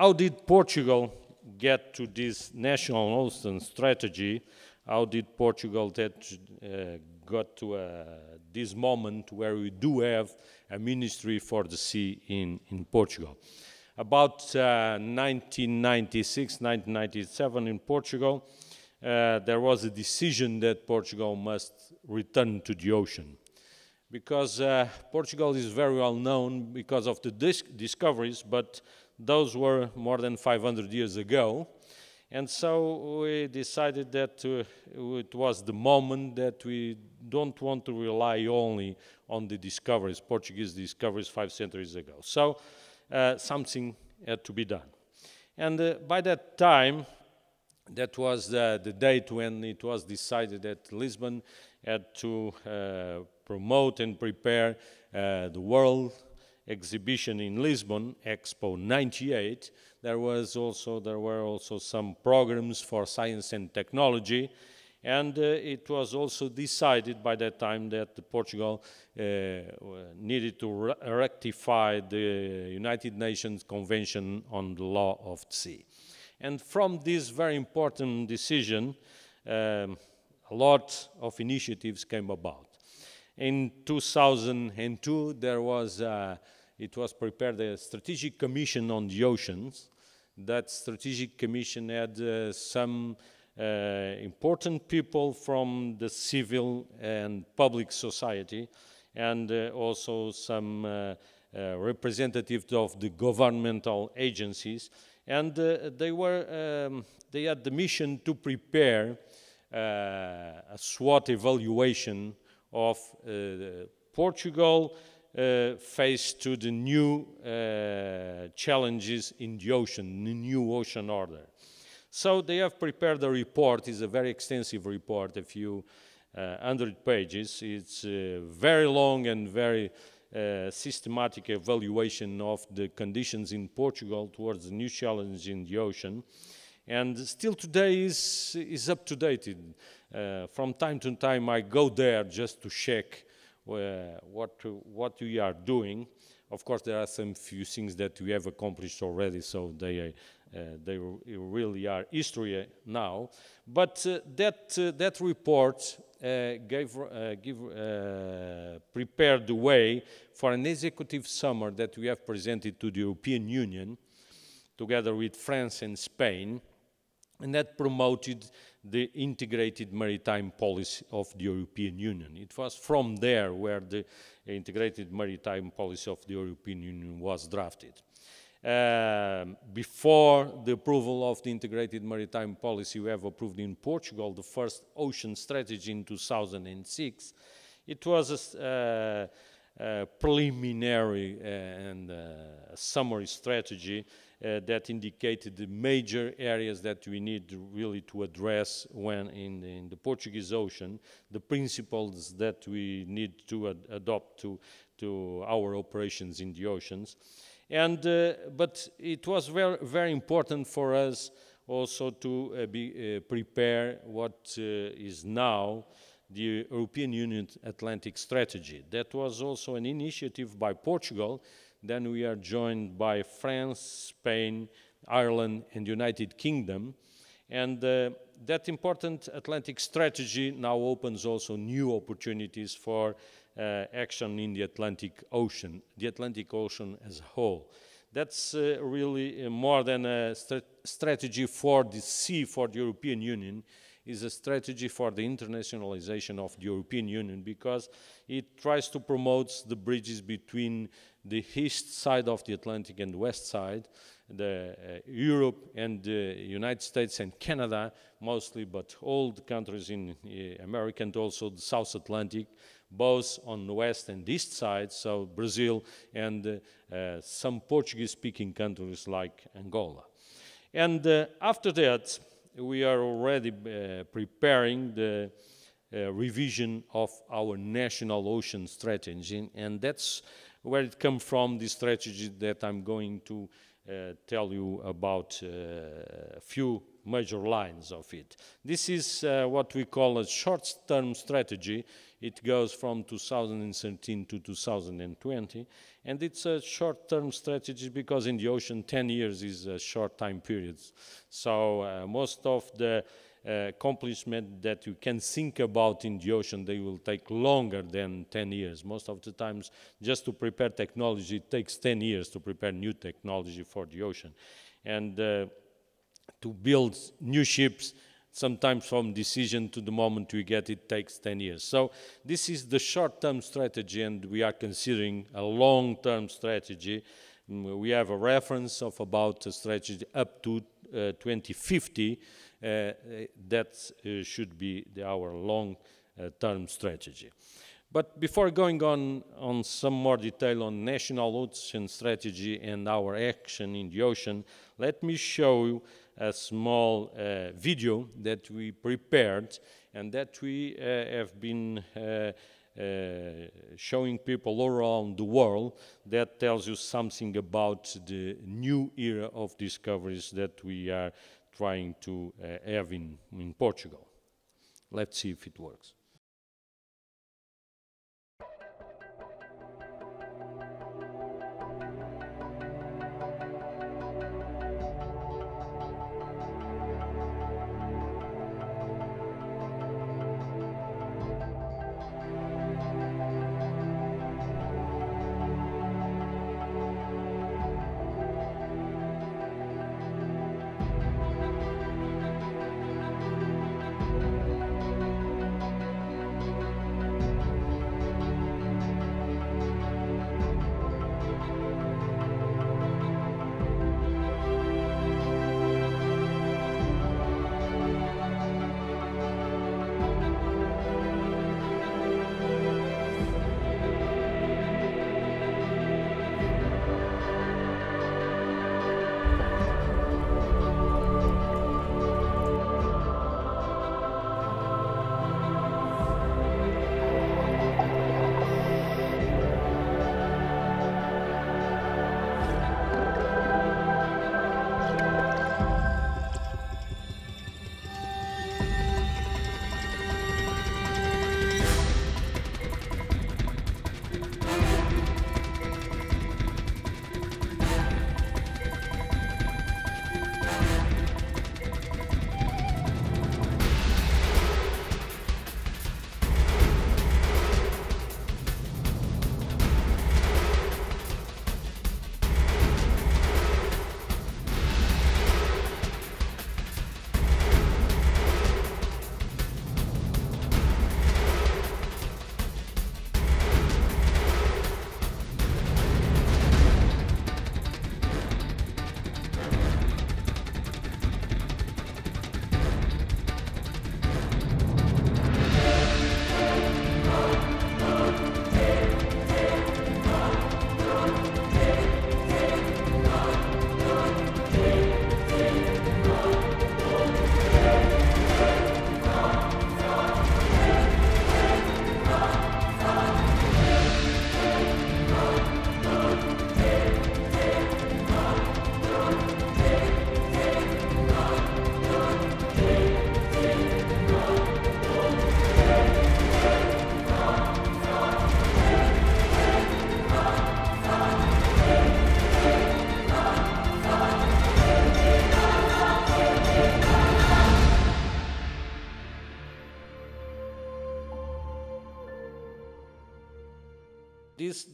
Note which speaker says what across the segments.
Speaker 1: how did Portugal get to this national ocean strategy? How did Portugal got to this moment where we do have a ministry for the sea in Portugal? About 1996, 1997 in Portugal, there was a decision that Portugal must return to the ocean. Because Portugal is very well known because of the discoveries, but those were more than 500 years ago. And so we decided that it was the moment that we don't want to rely only on the discoveries, Portuguese discoveries 5 centuries ago. So something had to be done. And by that time, that was the date when it was decided that Lisbon had to promote and prepare the World Exhibition in Lisbon, Expo 98. There were also some programs for science and technology, and it was also decided by that time that Portugal needed to rectify the United Nations Convention on the Law of the Sea. And from this very important decision, a lot of initiatives came about. In 2002, it was prepared a strategic commission on the oceans. That strategic commission had some important people from the civil and public society, and also some representatives of the governmental agencies. And they had the mission to prepare a SWOT evaluation of Portugal faced to the new challenges in the ocean, the new ocean order. So they have prepared a report. It's a very extensive report, a few 100 pages. It's very long and very systematic evaluation of the conditions in Portugal towards the new challenge in the ocean. And still today is up to date. From time to time I go there just to check what we are doing. Of course, there are some few things that we have accomplished already, so they really are history now. But that report prepared the way for an executive summary that we have presented to the European Union, together with France and Spain, and that promoted the integrated maritime policy of the European Union. It was from there where the integrated maritime policy of the European Union was drafted. Before the approval of the integrated maritime policy, we have approved in Portugal the first ocean strategy in 2006. It was a preliminary and summary strategy that indicated the major areas that we need really to address when in the Portuguese Ocean, the principles that we need to adopt to our operations in the oceans. And but it was very, very important for us also to prepare what is now the European Union Atlantic Strategy. That was also an initiative by Portugal. Then we are joined by France, Spain, Ireland, and United Kingdom. And that important Atlantic strategy now opens also new opportunities for action in the Atlantic Ocean as a whole. That's really more than a strategy for the sea for the European Union. Is a strategy for the internationalization of the European Union, because it tries to promote the bridges between the east side of the Atlantic and the west side, Europe and the United States and Canada mostly, but all the countries in America and also the South Atlantic, both on the west and east side, so Brazil and some Portuguese-speaking countries like Angola. And after that, we are already preparing the revision of our national ocean strategy, and that's where it comes from, the strategy that I'm going to tell you about a few major lines of it. This is what we call a short-term strategy. It goes from 2013 to 2020, and it's a short-term strategy because in the ocean 10 years is a short time period. So most of the accomplishment that you can think about in the ocean, they will take longer than 10 years. Most of the times, just to prepare technology, it takes 10 years to prepare new technology for the ocean. And to build new ships, sometimes from decision to the moment we get it takes 10 years. So this is the short-term strategy, and we are considering a long-term strategy. We have a reference of about a strategy up to 2050. That should be our long-term strategy. But before going on some more detail on national ocean strategy and our action in the ocean, let me show you a small video that we prepared and that we have been showing people all around the world, that tells you something about the new era of discoveries that we are trying to have in Portugal. Let's see if it works.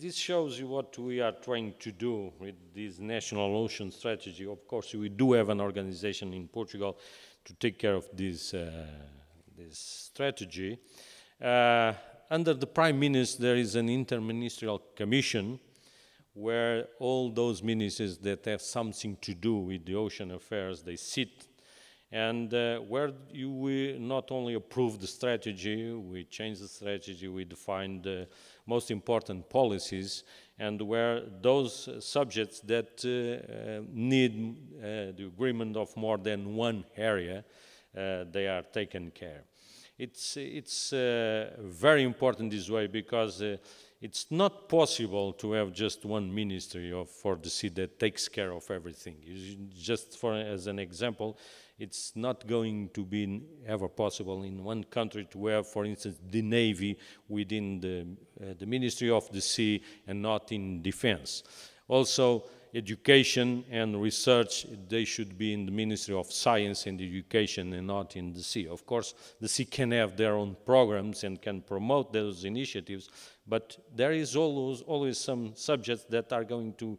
Speaker 1: This shows you what we are trying to do with this national ocean strategy. Of course, we do have an organization in Portugal to take care of this strategy. Under the Prime Minister, there is an interministerial commission where all those ministers that have something to do with the ocean affairs, they sit, and where we not only approve the strategy, we change the strategy, we define the most important policies, and where those subjects that need the agreement of more than one area, they are taken care. it's very important this way, because it's not possible to have just one ministry for the sea that takes care of everything. Just as an example, it's not going to be ever possible in one country to have, for instance, the Navy within the Ministry of the Sea and not in defense. Also, education and research, they should be in the Ministry of Science and Education and not in the sea. Of course, the sea can have their own programs and can promote those initiatives, but there is always some subjects that are going to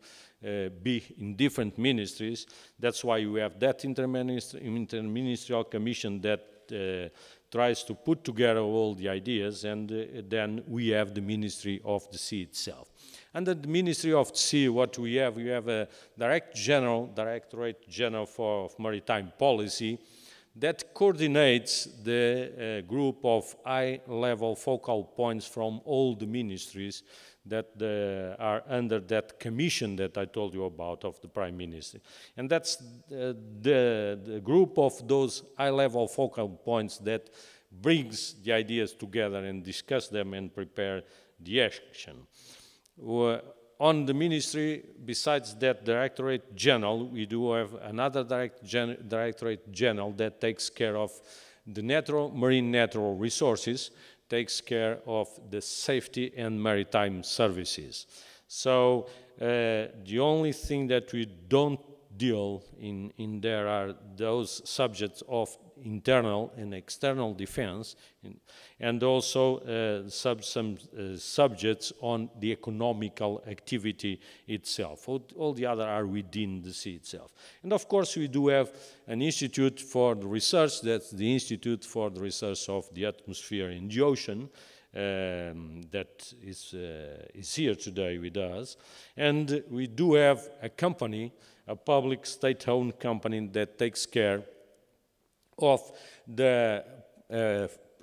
Speaker 1: be in different ministries. That's why we have that interministerial commission that tries to put together all the ideas, and then we have the Ministry of the Sea itself. Under the Ministry of the Sea, what we have a Directorate General for Maritime Policy that coordinates the group of high-level focal points from all the ministries that are under that commission that I told you about of the Prime Minister. And that's the group of those high-level focal points that brings the ideas together and discuss them and prepare the action. On the ministry, besides that Directorate General, we do have another Directorate General that takes care of the marine natural resources, takes care of the safety and maritime services. So the only thing that we don't deal in there are those subjects of internal and external defense, and also some subjects on the economical activity itself. All the other are within the sea itself. And of course we do have an institute for the research, that's the Institute for the Research of the Atmosphere and the Ocean, that is here today with us. And we do have a company, a public state-owned company that takes care of the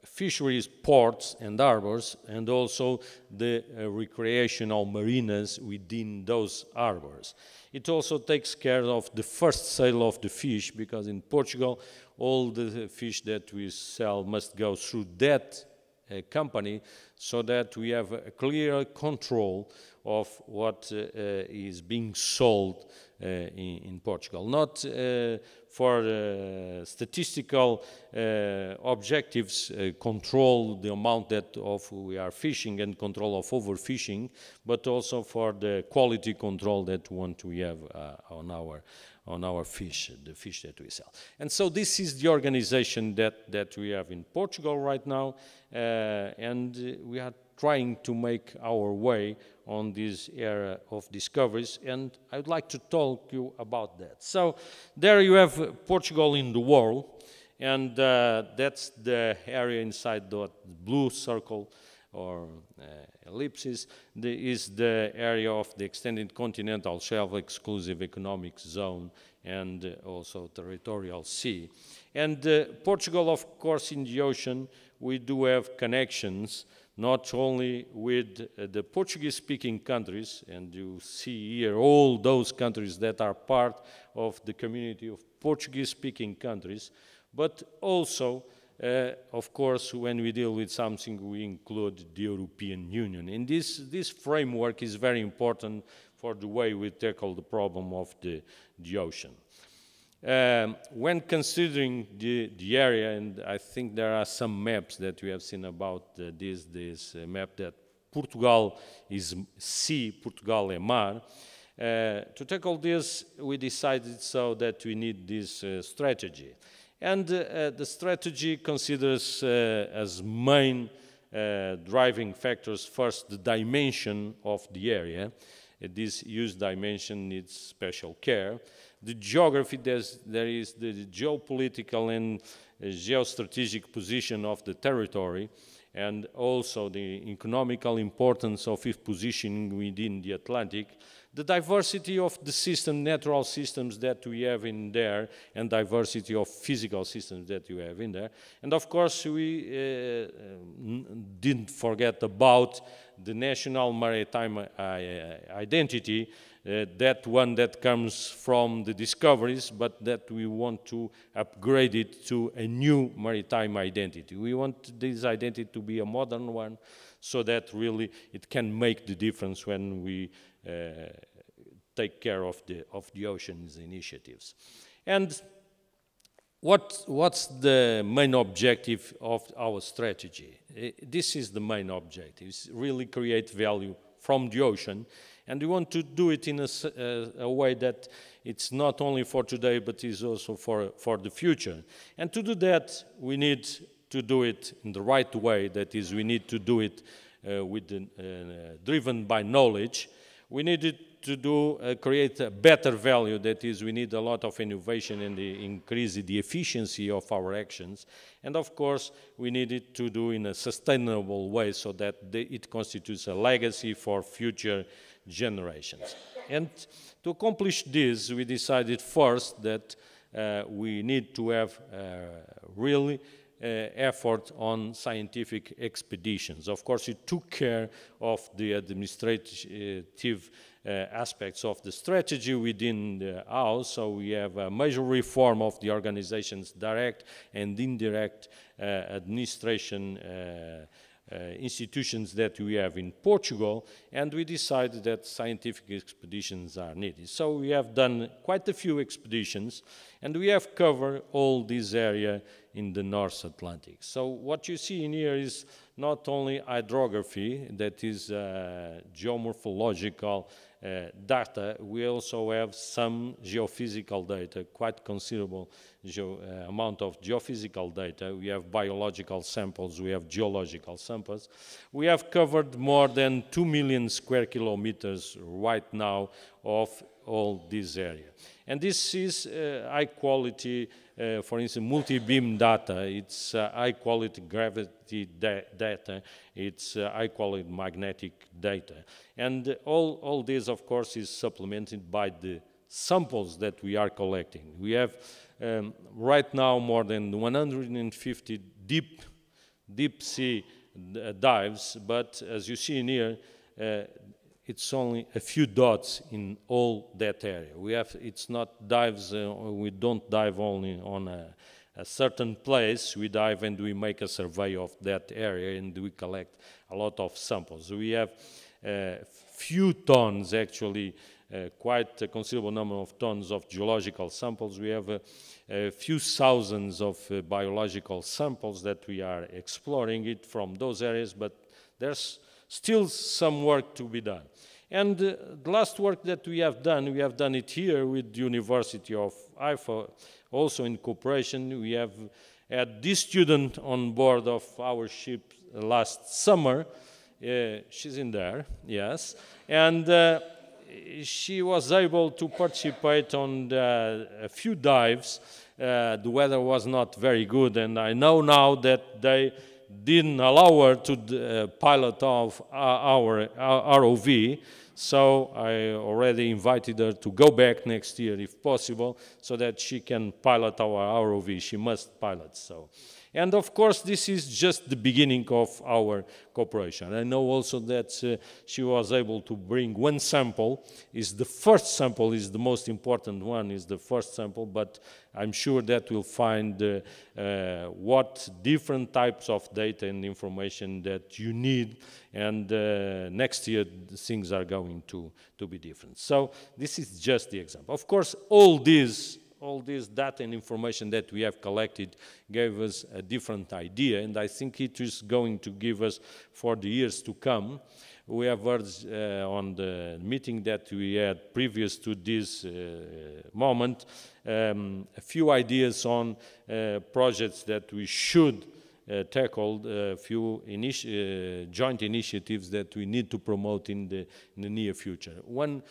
Speaker 1: fisheries, ports and harbors, and also the recreational marinas within those harbors. It also takes care of the first sale of the fish, because in Portugal all the fish that we sell must go through that company, so that we have a clear control of what is being sold in Portugal. Not for statistical objectives, control the amount that we are fishing and control of overfishing, but also for the quality control that we want to have on our fish, the fish that we sell. And so this is the organization that we have in Portugal right now, and we are trying to make our way on this era of discoveries, and I would like to talk to you about that. So there you have Portugal in the world, and that's the area inside the blue circle or ellipsis, is the area of the extended continental shelf, exclusive economic zone, and also territorial sea. And Portugal, of course, in the ocean, we do have connections not only with the Portuguese-speaking countries, and you see here all those countries that are part of the community of Portuguese-speaking countries, but also, of course, when we deal with something, we include the European Union. And this framework is very important for the way we tackle the problem of the ocean. When considering the area, and I think there are some maps that we have seen about this map that Portugal is sea, Portugal é mar. To tackle this, we decided so that we need this strategy. And the strategy considers as main driving factors, first, the dimension of the area. This huge dimension needs special care. The geography, there is the geopolitical and geostrategic position of the territory, and also the economical importance of its positioning within the Atlantic, the diversity of the system, natural systems that we have in there, and diversity of physical systems that you have in there. And of course, we didn't forget about the national maritime identity, that one that comes from the discoveries, but that we want to upgrade it to a new maritime identity. We want this identity to be a modern one, so that really it can make the difference when we take care of the oceans initiatives. And what's the main objective of our strategy? This is the main objective, is really create value from the ocean. And we want to do it in a way that it's not only for today, but is also for the future. And to do that, we need to do it in the right way. That is, we need to do it driven by knowledge. We need to create a better value. That is, we need a lot of innovation and increase the efficiency of our actions. And of course, we need it to do in a sustainable way, so that it constitutes a legacy for future generations. And to accomplish this, we decided first that we need to have really effort on scientific expeditions. Of course, it took care of the administrative aspects of the strategy within the house, so we have a major reform of the organization's direct and indirect administration institutions that we have in Portugal, and we decided that scientific expeditions are needed. So we have done quite a few expeditions, and we have covered all this area in the North Atlantic. So what you see in here is not only hydrography, that is geomorphological data, we also have some geophysical data, quite considerable amount of geophysical data. We have biological samples, we have geological samples. We have covered more than 2 million square kilometers right now of all this area. And this is high quality, for instance, multi-beam data. It's high quality gravity data. It's high quality magnetic data. And all this, of course, is supplemented by the samples that we are collecting. We have right now more than 150 deep sea dives, but as you see in here, it's only a few dots in all that area. It's not dives, we don't dive only on a certain place. We dive and we make a survey of that area, and we collect a lot of samples. We have few tons, actually, quite a considerable number of tons of geological samples. We have a few thousands of biological samples that we are exploring it from those areas, but there's still some work to be done. And the last work that we have done it here with the University of Haifa, also in cooperation. We have had this student on board of our ship last summer. She's in there, yes. And she was able to participate on a few dives. The weather was not very good, and I know now that they didn't allow her to pilot off our ROV, so I already invited her to go back next year if possible, so that she can pilot our ROV. She must pilot, so. And of course, this is just the beginning of our cooperation. I know also that she was able to bring one sample. The first sample is the most important one, is the first sample, but I'm sure that we'll find what different types of data and information that you need, and next year things are going to be different. So this is just the example. Of course, all this data and information that we have collected gave us a different idea, and I think it is going to give us for the years to come. We have heard on the meeting that we had previous to this moment a few ideas on projects that we should tackle, a few joint initiatives that we need to promote in the near future. One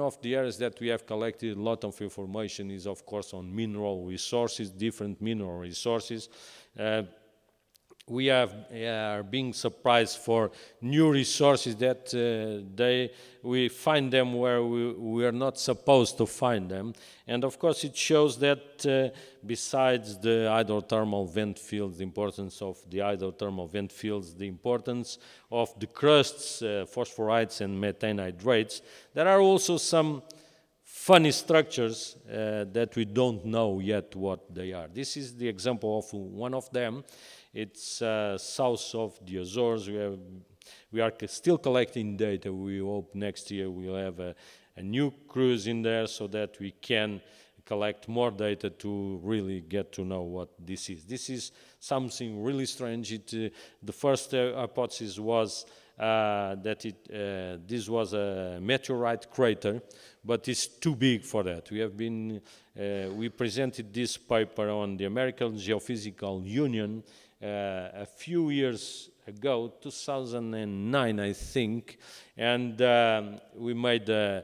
Speaker 1: of the areas that we have collected a lot of information is, of course, on mineral resources, different mineral resources. we are being surprised for new resources that we find them where we are not supposed to find them. And of course it shows that besides the hydrothermal vent fields, the importance of the hydrothermal vent fields, the importance of the crusts, phosphorites and methane hydrates, there are also some funny structures that we don't know yet what they are. This is the example of one of them. It's south of the Azores. We are still collecting data. We hope next year we'll have a new cruise in there so that we can collect more data to really get to know what this is. This is something really strange. The first hypothesis was that this was a meteorite crater, but it's too big for that. We presented this paper on the American Geophysical Union a few years ago, 2009, I think, and we made a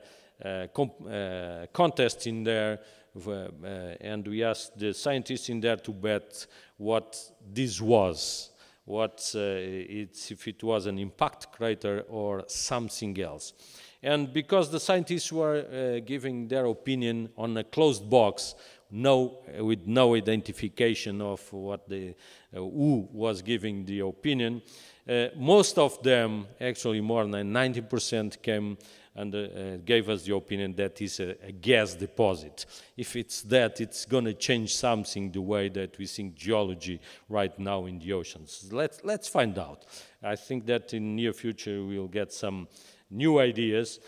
Speaker 1: contest in there, and we asked the scientists in there to bet what this was, if it was an impact crater or something else. And because the scientists were giving their opinion on a closed box, with no identification of who was giving the opinion, most of them, actually more than 90%, came and gave us the opinion that is a gas deposit. If it's that, it's going to change something the way that we think geology right now in the oceans. Let's find out. I think that in the near future we'll get some new ideas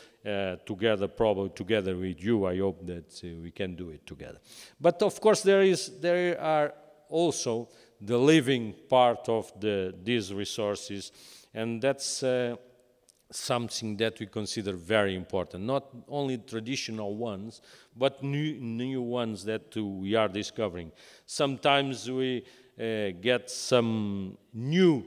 Speaker 1: together, probably together with you. I hope that we can do it together. But of course there are also the living part of these resources, and that's something that we consider very important. Not only traditional ones, but new ones that we are discovering. Sometimes we get some new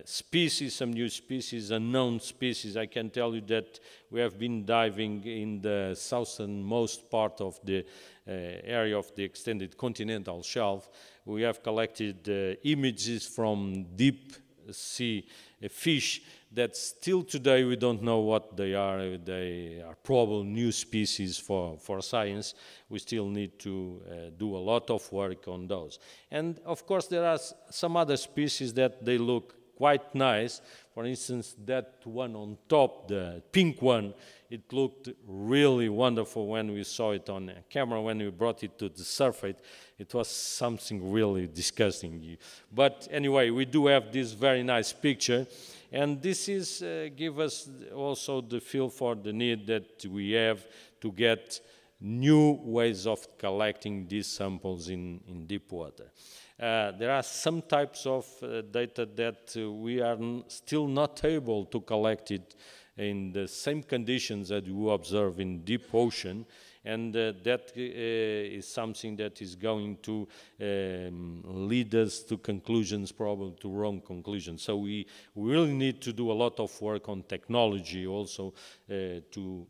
Speaker 1: species, some new species, unknown species. I can tell you that we have been diving in the southernmost part of the area of the extended continental shelf. We have collected images from deep sea fish that still today we don't know what they are. They are probably new species for science. We still need to do a lot of work on those. And of course there are some other species that they look quite nice. For instance, that one on top, the pink one, it looked really wonderful when we saw it on camera. When we brought it to the surface, it was something really disgusting. But anyway, we do have this very nice picture. And this is give us also the feel for the need that we have to get new ways of collecting these samples in deep water. There are some types of data that we are still not able to collect it in the same conditions that we observe in deep ocean, and that is something that is going to lead us to conclusions, probably to wrong conclusions. So we really need to do a lot of work on technology also to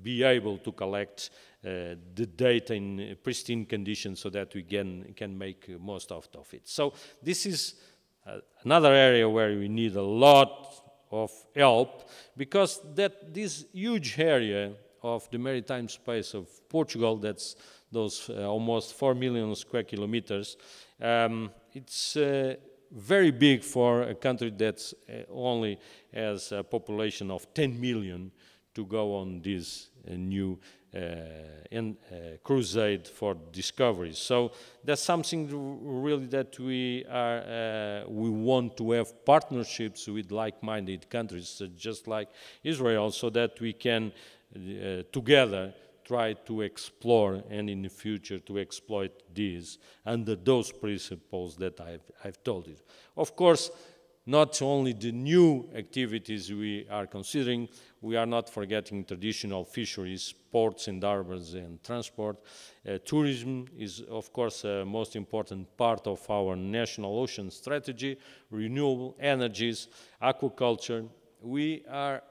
Speaker 1: be able to collect the data in pristine conditions so that we can make most of it. So this is another area where we need a lot of help, because this huge area of the maritime space of Portugal, that's those almost 4 million square kilometers, it's very big for a country that only has a population of 10 million to go on this new crusade for discoveries. So that's something really that we want to have partnerships with like-minded countries, just like Israel, so that we can together try to explore and in the future to exploit these under those principles that I've told you. Of course, not only the new activities we are considering, we are not forgetting traditional fisheries, ports and harbors and transport. Tourism is, of course, a most important part of our national ocean strategy, renewable energies, aquaculture. We are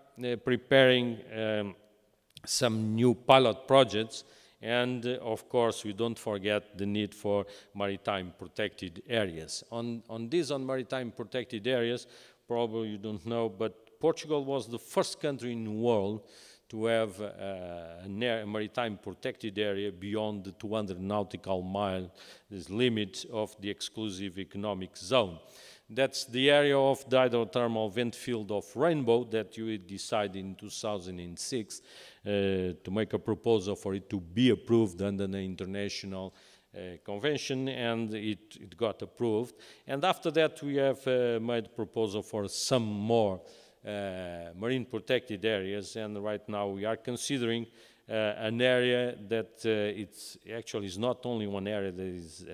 Speaker 1: preparing some new pilot projects, And of course, we don't forget the need for maritime protected areas. On maritime protected areas, probably you don't know, but Portugal was the first country in the world to have a maritime protected area beyond the 200 nautical mile limit of the exclusive economic zone. That's the area of the hydrothermal vent field of Rainbow that you decided in 2006 to make a proposal for it to be approved under the international convention, and it got approved. And after that, we have made a proposal for some more marine protected areas, and right now we are considering an area that it's actually is not only one area,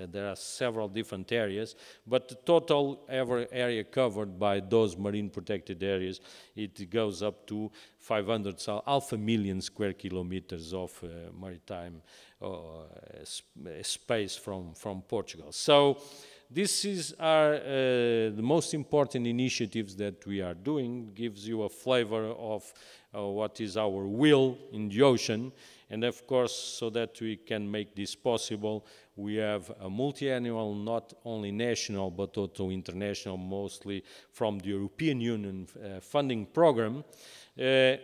Speaker 1: there are several different areas, but the total area covered by those marine protected areas, it goes up to 500, so 500,000 square kilometers of maritime space from Portugal. So these are the most important initiatives that we are doing. Gives you a flavor of what is our will in the ocean. And of course, so that we can make this possible, we have a multi-annual, not only national, but also international, mostly from the European Union funding program. Because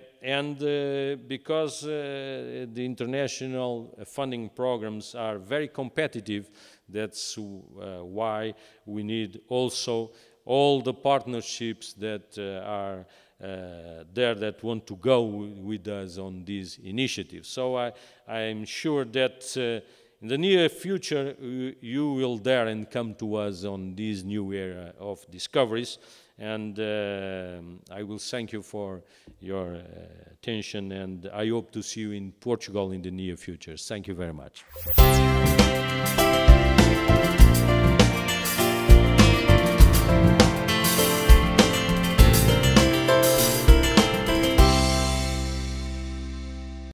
Speaker 1: the international funding programs are very competitive, that's why we need also all the partnerships that are there that want to go with us on these initiatives. So I'm sure that in the near future you will dare and come to us on this new era of discoveries. And I will thank you for your attention, and I hope to see you in Portugal in the near future. Thank you very much.